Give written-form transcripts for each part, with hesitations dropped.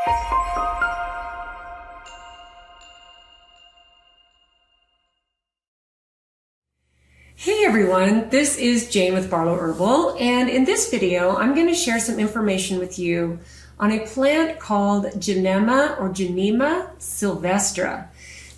Hey everyone, this is Jane with Barlow Herbal, and in this video I'm going to share some information with you on a plant called Gymnema sylvestre.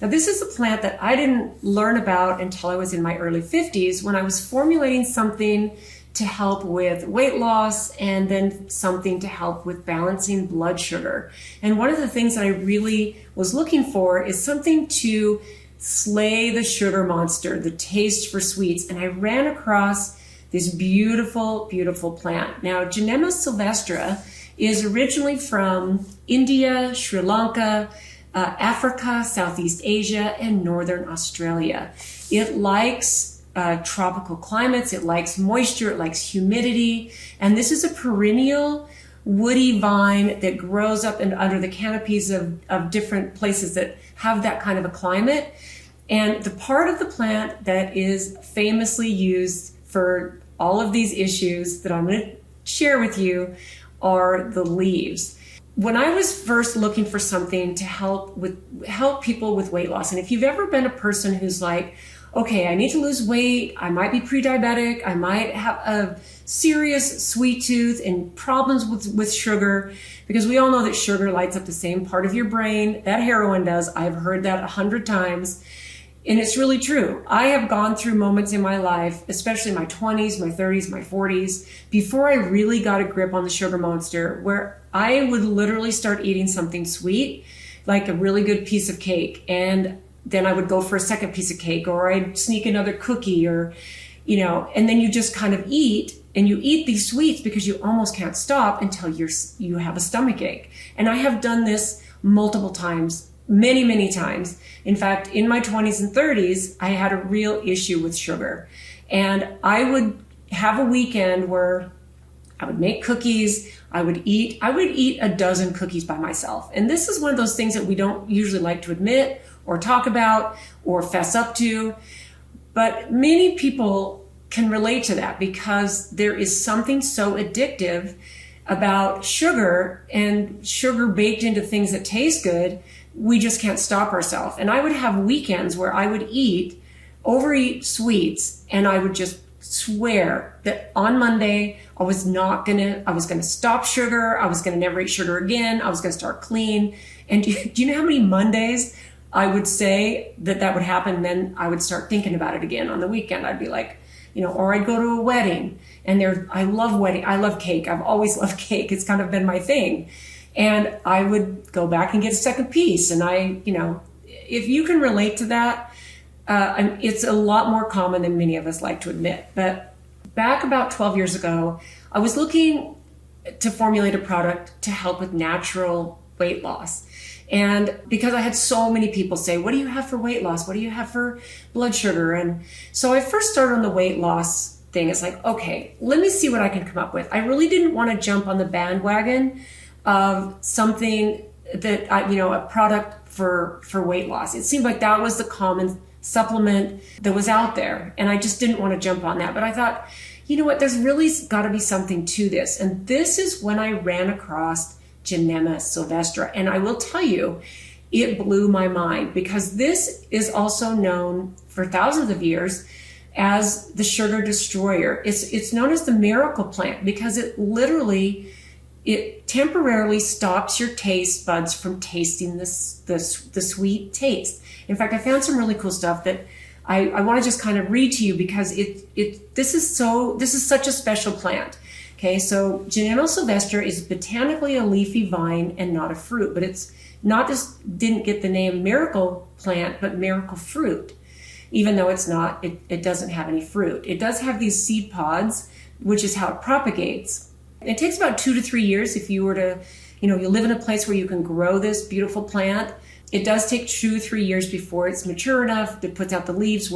Now this is a plant that I didn't learn about until I was in my early 50s when I was formulating something to help with weight loss and then something to help with balancing blood sugar. And one of the things that I really was looking for is something to slay the sugar monster, the taste for sweets. And I ran across this beautiful, beautiful plant. Now, Gymnema sylvestre is originally from India, Sri Lanka, Africa, Southeast Asia, and Northern Australia. It likes tropical climates, it likes moisture, it likes humidity, and this is a perennial woody vine that grows up and under the canopies of different places that have that kind of a climate. And the part of the plant that is famously used for all of these issues that I'm going to share with you are the leaves. When I was first looking for something to help people with weight loss, and if you've ever been a person who's like, okay, I need to lose weight, I might be pre-diabetic, I might have a serious sweet tooth and problems with sugar, because we all know that sugar lights up the same part of your brain that heroin does. I've heard that 100 times. And it's really true. I have gone through moments in my life, especially my 20s, my 30s, my 40s, before I really got a grip on the sugar monster, where I would literally start eating something sweet, like a really good piece of cake. And then I would go for a second piece of cake, or I'd sneak another cookie, or, and then you just kind of eat, and you eat these sweets because you almost can't stop until you have a stomach ache. And I have done this multiple times, many, many times. In fact, in my 20s and 30s, I had a real issue with sugar. And I would have a weekend where I would make cookies, I would eat a dozen cookies by myself. And this is one of those things that we don't usually like to admit or talk about or fess up to. But many people can relate to that because there is something so addictive about sugar, and sugar baked into things that taste good. We just can't stop ourselves. And I would have weekends where I would overeat sweets, and I would just swear that on Monday I was gonna stop sugar. I was gonna never eat sugar again. I was gonna start clean. And do you know how many Mondays I would say that would happen? And then I would start thinking about it again on the weekend. I'd be like, or I'd go to a wedding, and I love cake. I've always loved cake. It's kind of been my thing. And I would go back and get a second piece. And if you can relate to that, it's a lot more common than many of us like to admit. But back about 12 years ago, I was looking to formulate a product to help with natural weight loss. And because I had so many people say, what do you have for weight loss? What do you have for blood sugar? And so I first started on the weight loss thing. It's like, okay, let me see what I can come up with. I really didn't want to jump on the bandwagon of something that, a product for weight loss. It seemed like that was the common supplement that was out there. And I just didn't want to jump on that. But I thought, you know what, there's really got to be something to this. And this is when I ran across Gymnema sylvestre. And I will tell you, it blew my mind, because this is also known for thousands of years as the sugar destroyer. It's known as the miracle plant because it temporarily stops your taste buds from tasting the sweet taste. In fact, I found some really cool stuff that I want to just kind of read to you, because this is such a special plant. Okay, so Gymnema sylvestre is botanically a leafy vine and not a fruit, but it's not just didn't get the name miracle plant, but miracle fruit, even though it doesn't have any fruit. It does have these seed pods, which is how it propagates. It takes about 2 to 3 years if you were to, you live in a place where you can grow this beautiful plant. It does take 2 to 3 years before it's mature enough that puts out the leaves.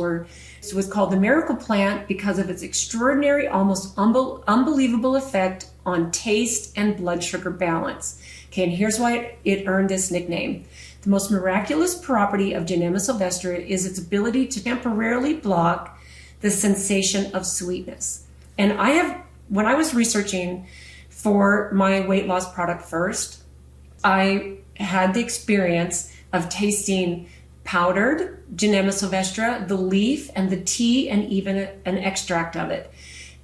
So it's called the miracle plant because of its extraordinary, almost unbelievable effect on taste and blood sugar balance. Okay, and here's why it earned this nickname. The most miraculous property of Gymnema sylvestre is its ability to temporarily block the sensation of sweetness. And when I was researching for my weight loss product first, I had the experience of tasting powdered Gymnema sylvestre, the leaf and the tea, and even an extract of it.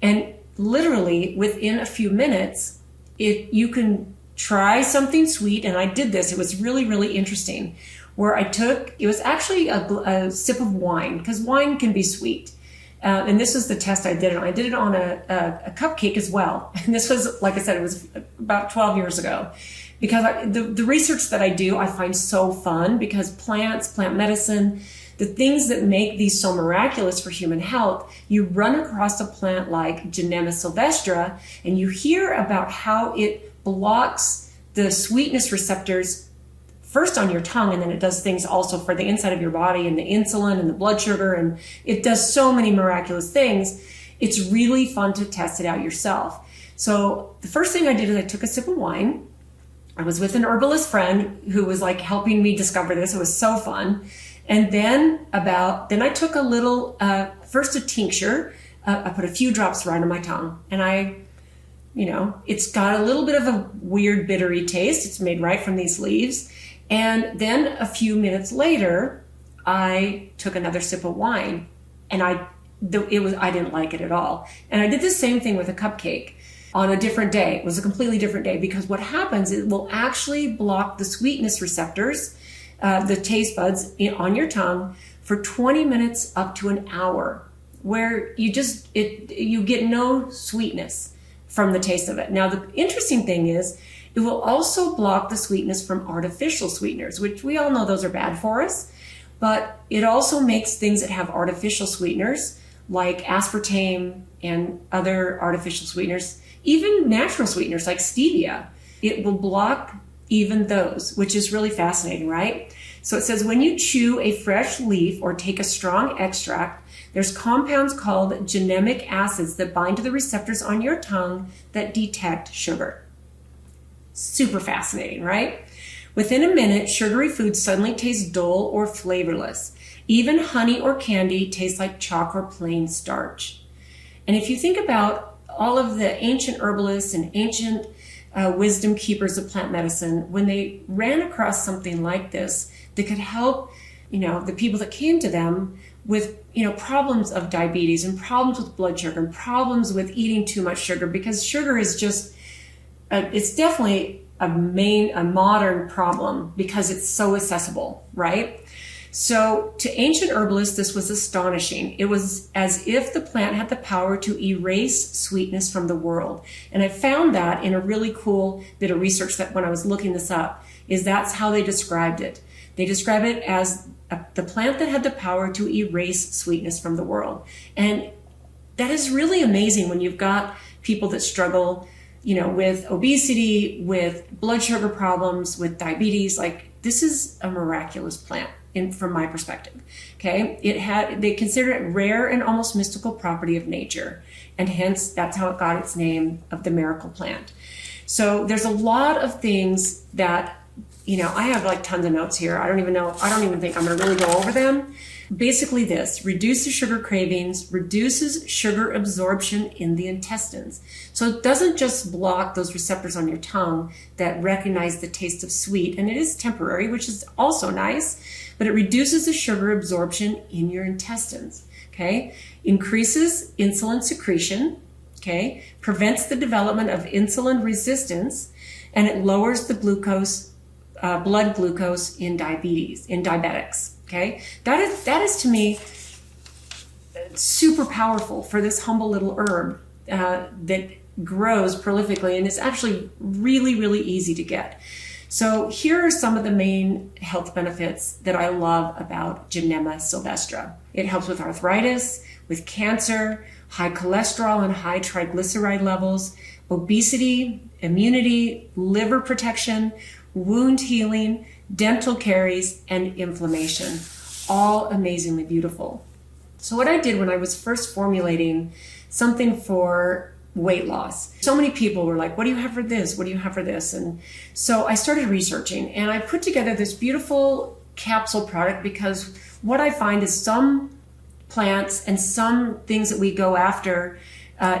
And literally within a few minutes, you can try something sweet. And I did this. It was really, really interesting, where it was actually a sip of wine, because wine can be sweet. And this was the test I did. And I did it on a cupcake as well. And this was, like I said, it was about 12 years ago. Because the research that I do, I find so fun, because plants, plant medicine, the things that make these so miraculous for human health, you run across a plant like Gymnema sylvestre, and you hear about how it blocks the sweetness receptors first on your tongue, and then it does things also for the inside of your body, and the insulin and the blood sugar, and it does so many miraculous things. It's really fun to test it out yourself. So the first thing I did is I took a sip of wine. I was with an herbalist friend who was like helping me discover this. It was so fun. And then I took a little, first a tincture. I put a few drops right on my tongue, and it's got a little bit of a weird bittery taste. It's made right from these leaves. And then a few minutes later, I took another sip of wine, and I didn't like it at all. And I did the same thing with a cupcake on a different day. It was a completely different day, because what happens, it will actually block the sweetness receptors, the taste buds on your tongue for 20 minutes up to an hour, where you get no sweetness from the taste of it. Now, the interesting thing is, it will also block the sweetness from artificial sweeteners, which we all know those are bad for us, but it also makes things that have artificial sweeteners, like aspartame and other artificial sweeteners, even natural sweeteners like stevia. It will block even those, which is really fascinating, right? So it says, when you chew a fresh leaf or take a strong extract, there's compounds called gymnemic acids that bind to the receptors on your tongue that detect sugar. Super fascinating, right? Within a minute, sugary foods suddenly taste dull or flavorless. Even honey or candy tastes like chalk or plain starch. And if you think about all of the ancient herbalists and ancient wisdom keepers of plant medicine, when they ran across something like this that could help, the people that came to them with, problems of diabetes and problems with blood sugar and problems with eating too much sugar, because sugar is just, it's definitely a modern problem because it's so accessible, right? So to ancient herbalists, this was astonishing. It was as if the plant had the power to erase sweetness from the world. And I found that in a really cool bit of research that when I was looking this up, that's how they described it. They described it as the plant that had the power to erase sweetness from the world. And that is really amazing when you've got people that struggle, with obesity, with blood sugar problems, with diabetes. Like, this is a miraculous plant. From my perspective, okay, they consider it rare and almost mystical property of nature, and hence that's how it got its name of the miracle plant. So there's a lot of things that, I have like tons of notes here. I don't even think I'm going to really go over them. Basically this: reduces sugar cravings, reduces sugar absorption in the intestines. So it doesn't just block those receptors on your tongue that recognize the taste of sweet, and it is temporary, which is also nice, but it reduces the sugar absorption in your intestines, okay? Increases insulin secretion, okay? Prevents the development of insulin resistance, and it lowers the blood glucose in diabetics, okay? That is to me super powerful for this humble little herb that grows prolifically, and it's actually really, really easy to get. So here are some of the main health benefits that I love about Gymnema sylvestre. It helps with arthritis, with cancer, high cholesterol and high triglyceride levels, obesity, immunity, liver protection, wound healing, dental caries, and inflammation. All amazingly beautiful. So what I did when I was first formulating something for weight loss, so many people were like, what do you have for this? What do you have for this? And so I started researching, and I put together this beautiful capsule product, because what I find is some plants and some things that we go after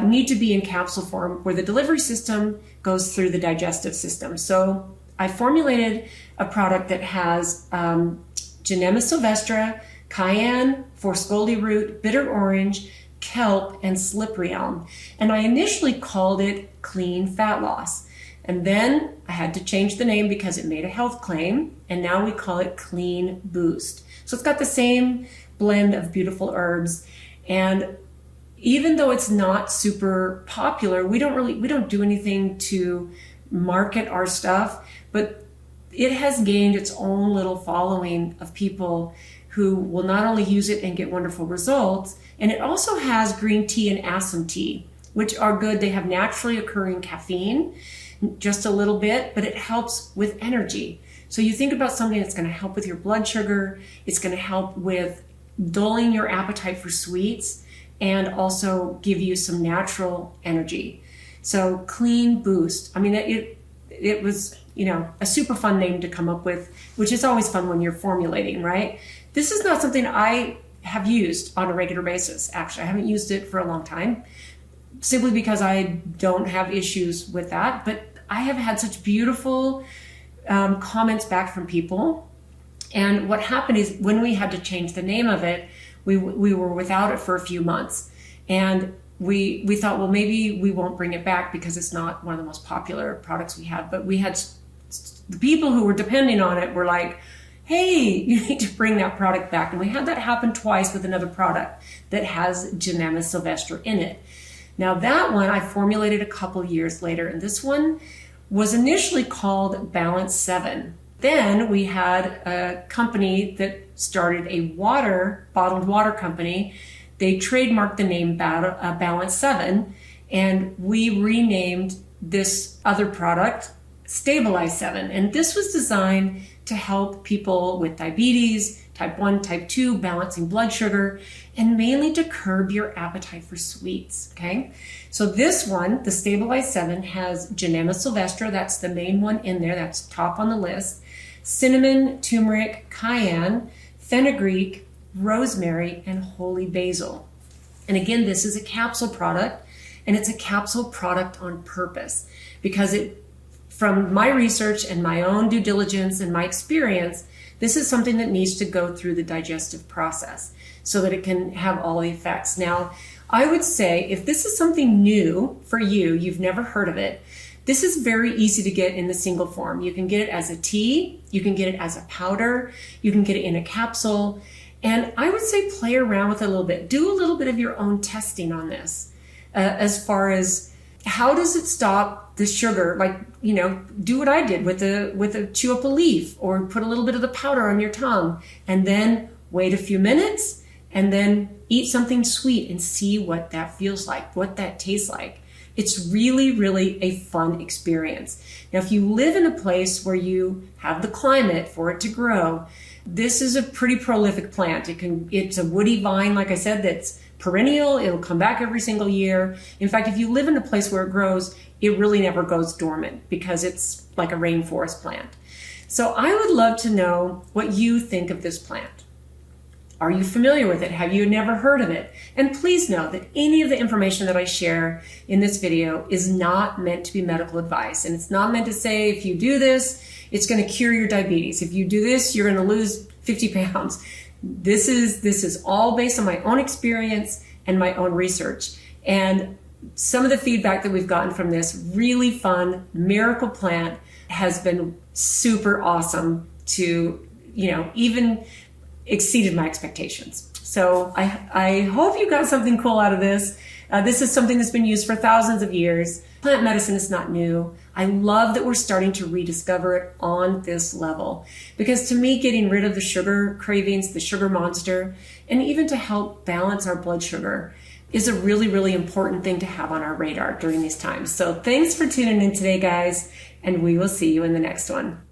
need to be in capsule form, where the delivery system goes through the digestive system. So I formulated a product that has Gymnema sylvestre, cayenne, forscoldi root, bitter orange, kelp, and slippery elm. And I initially called it Clean Fat Loss. And then I had to change the name because it made a health claim, and now we call it Clean Boost. So it's got the same blend of beautiful herbs, and even though it's not super popular, we don't do anything to market our stuff, but it has gained its own little following of people who will not only use it and get wonderful results, and it also has green tea and assam tea, which are good. They have naturally occurring caffeine, just a little bit, but it helps with energy. So you think about something that's going to help with your blood sugar, it's going to help with dulling your appetite for sweets, and also give you some natural energy. So Clean Boost. I mean, it was, a super fun name to come up with, which is always fun when you're formulating, right? This is not something I have used on a regular basis. Actually, I haven't used it for a long time, simply because I don't have issues with that. But I have had such beautiful comments back from people. And what happened is when we had to change the name of it, we were without it for a few months. And we thought, well, maybe we won't bring it back because it's not one of the most popular products we have. But we had the people who were depending on it were like, hey, you need to bring that product back. And we had that happen twice with another product that has Gymnema sylvestre in it. Now that one I formulated a couple years later, and this one was initially called Balance 7. Then we had a company that started a bottled water company. They trademarked the name Balance 7, and we renamed this other product Stabilize 7. And this was designed to help people with diabetes, type 1, type 2, balancing blood sugar, and mainly to curb your appetite for sweets, okay? So this one, the Stabilize 7, has Gymnema sylvestre, that's the main one in there, that's top on the list, cinnamon, turmeric, cayenne, fenugreek, rosemary, and holy basil. And again, this is a capsule product, and it's a capsule product on purpose because from my research and my own due diligence and my experience, this is something that needs to go through the digestive process so that it can have all the effects. Now, I would say if this is something new for you, you've never heard of it, this is very easy to get in the single form. You can get it as a tea, you can get it as a powder, you can get it in a capsule, and I would say play around with it a little bit. Do a little bit of your own testing on this as far as how does it stop the sugar? Do what I did with a chew up a leaf or put a little bit of the powder on your tongue and then wait a few minutes and then eat something sweet and see what that feels like, what that tastes like. It's really, really a fun experience. Now, if you live in a place where you have the climate for it to grow, this is a pretty prolific plant. It's a woody vine, like I said, that's perennial. It'll come back every single year. In fact, if you live in a place where it grows, it really never goes dormant because it's like a rainforest plant. So I would love to know what you think of this plant. Are you familiar with it? Have you never heard of it? And please know that any of the information that I share in this video is not meant to be medical advice. And it's not meant to say if you do this, it's going to cure your diabetes. If you do this, you're going to lose 50 pounds. This is all based on my own experience and my own research. And some of the feedback that we've gotten from this really fun miracle plant has been super awesome to, even exceeded my expectations. So I hope you got something cool out of this. This is something that's been used for thousands of years. Plant medicine is not new. I love that we're starting to rediscover it on this level because to me, getting rid of the sugar cravings, the sugar monster, and even to help balance our blood sugar is a really, really important thing to have on our radar during these times. So thanks for tuning in today, guys, and we will see you in the next one.